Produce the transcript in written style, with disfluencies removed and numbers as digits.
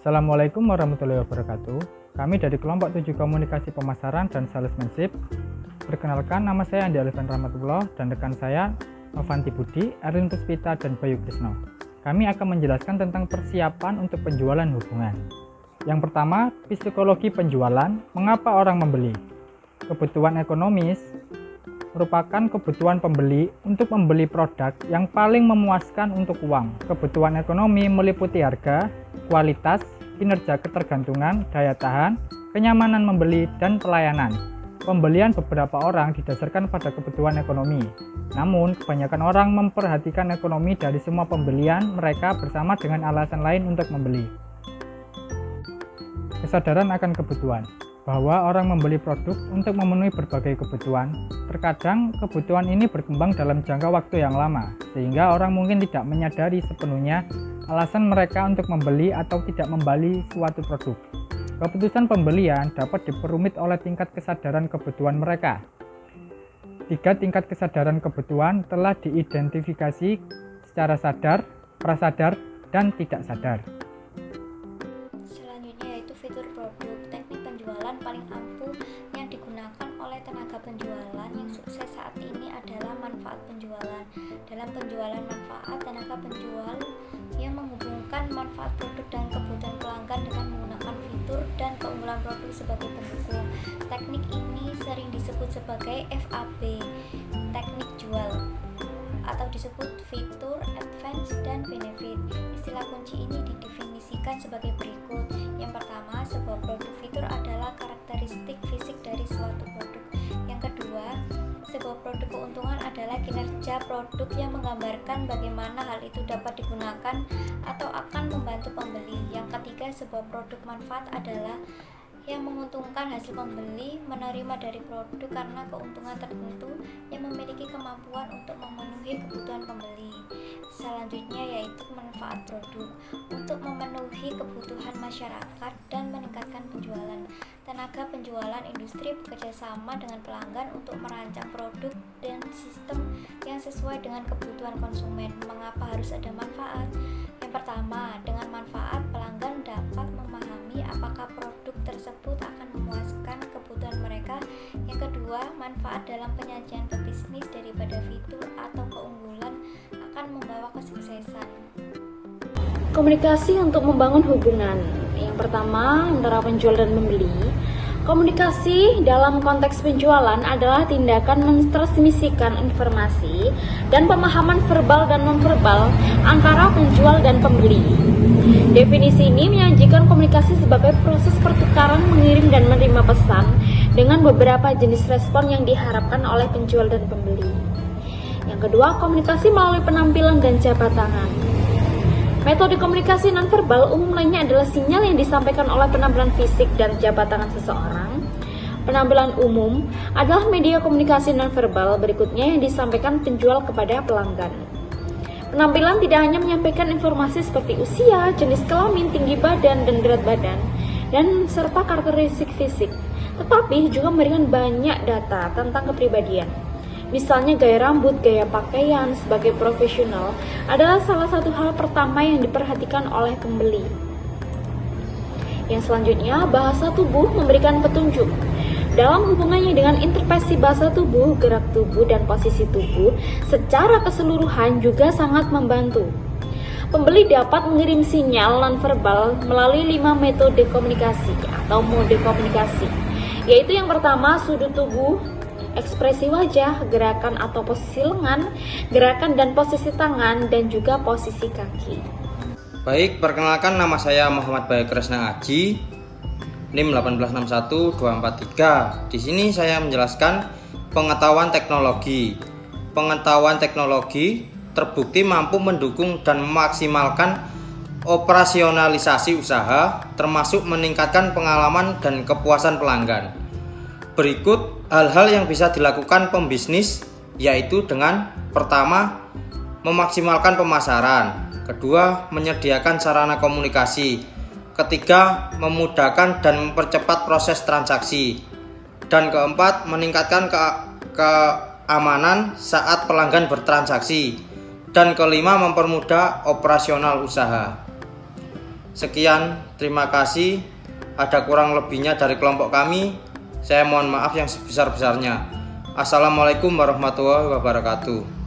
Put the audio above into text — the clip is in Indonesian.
Assalamualaikum warahmatullahi wabarakatuh. Kami dari kelompok 7 Komunikasi Pemasaran dan Salesmanship. Perkenalkan, nama saya Andi Alifan Rahmatullah dan rekan saya Novanti Budi, Erwin Puspita, dan Bayu Krisno. Kami akan menjelaskan tentang persiapan untuk penjualan hubungan. Yang pertama, psikologi penjualan. Mengapa orang membeli? Kebutuhan ekonomis merupakan kebutuhan pembeli untuk membeli produk yang paling memuaskan untuk uang. Kebutuhan ekonomi meliputi harga, kualitas, kinerja ketergantungan, daya tahan, kenyamanan membeli, dan pelayanan. Pembelian beberapa orang didasarkan pada kebutuhan ekonomi. Namun, kebanyakan orang memperhatikan ekonomi dari semua pembelian mereka bersama dengan alasan lain untuk membeli. Kesadaran akan kebutuhan. Bahwa orang membeli produk untuk memenuhi berbagai kebutuhan. Terkadang kebutuhan ini berkembang dalam jangka waktu yang lama, sehingga orang mungkin tidak menyadari sepenuhnya alasan mereka untuk membeli atau tidak membeli suatu produk. Keputusan pembelian dapat diperumit oleh tingkat kesadaran kebutuhan mereka. 3 tingkat kesadaran kebutuhan telah diidentifikasi secara sadar, prasadar, dan tidak sadar. Selanjutnya yaitu fitur produk. Teknik penjualan paling ampuh yang digunakan oleh tenaga penjualan yang sukses saat ini adalah manfaat penjualan. Dalam penjualan manfaat, tenaga penjual yang menghubungkan manfaat produk dan kebutuhan pelanggan dengan menggunakan fitur dan keunggulan produk sebagai pendukung. Teknik ini sering disebut sebagai FAB, teknik jual, atau disebut fitur, advance, dan benefit. Istilah kunci ini didefinisikan sebagai berikut. Yang pertama, sebuah produk fitur adalah karakteristik fisik dari suatu produk. Yang kedua, sebuah produk keuntungan adalah kinerja produk yang menggambarkan bagaimana hal itu dapat digunakan atau akan membantu pembeli. Yang ketiga, sebuah produk manfaat adalah yang menguntungkan hasil pembeli menerima dari produk karena keuntungan tertentu yang memiliki kemampuan untuk memenuhi kebutuhan pembeli. Selanjutnya yaitu manfaat produk untuk memenuhi kebutuhan masyarakat dan meningkatkan penjualan. Tenaga penjualan industri bekerja sama dengan pelanggan untuk merancang produk dan sistem yang sesuai dengan kebutuhan konsumen. Mengapa harus ada manfaat? Yang pertama, dengan manfaat pelanggan dapat memahami apakah produk tersebut akan memuaskan kebutuhan mereka. Yang kedua, manfaat dalam penyajian pebisnis daripada fitur atau keunggulan akan membawa kesuksesan. Komunikasi untuk membangun hubungan. Yang pertama, antara penjual dan pembeli. Komunikasi dalam konteks penjualan adalah tindakan mentransmisikan informasi dan pemahaman verbal dan nonverbal antara penjual dan pembeli. Definisi ini menyajikan komunikasi sebagai proses pertukaran mengirim dan menerima pesan dengan beberapa jenis respon yang diharapkan oleh penjual dan pembeli. Yang kedua, komunikasi melalui penampilan dan jabat tangan. Metode komunikasi nonverbal umum lainnya adalah sinyal yang disampaikan oleh penampilan fisik dan jabat tangan seseorang. Penampilan umum adalah media komunikasi nonverbal berikutnya yang disampaikan penjual kepada pelanggan. Penampilan tidak hanya menyampaikan informasi seperti usia, jenis kelamin, tinggi badan, dan berat badan, dan serta karakteristik fisik, tetapi juga memberikan banyak data tentang kepribadian. Misalnya gaya rambut, gaya pakaian sebagai profesional adalah salah satu hal pertama yang diperhatikan oleh pembeli. Yang selanjutnya, bahasa tubuh memberikan petunjuk. Dalam hubungannya dengan interpretasi bahasa tubuh, gerak tubuh, dan posisi tubuh secara keseluruhan juga sangat membantu. Pembeli dapat mengirim sinyal nonverbal melalui 5 metode komunikasi atau mode komunikasi, yaitu yang pertama, sudut tubuh, ekspresi wajah, gerakan atau posisi lengan, gerakan dan posisi tangan, dan juga posisi kaki. Baik, perkenalkan, nama saya Muhammad Bayu Kresna Aji, NIM 1861243. Di sini saya menjelaskan pengetahuan teknologi. Pengetahuan teknologi terbukti mampu mendukung dan memaksimalkan operasionalisasi usaha, termasuk meningkatkan pengalaman dan kepuasan pelanggan. Berikut hal-hal yang bisa dilakukan pembisnis, yaitu dengan pertama, memaksimalkan pemasaran. Kedua, menyediakan sarana komunikasi. Ketiga, memudahkan dan mempercepat proses transaksi. Dan keempat, meningkatkan keamanan saat pelanggan bertransaksi. Dan kelima, mempermudah operasional usaha. Sekian, terima kasih. Ada kurang lebihnya dari kelompok kami. Saya mohon maaf yang sebesar-besarnya. Assalamualaikum warahmatullahi wabarakatuh.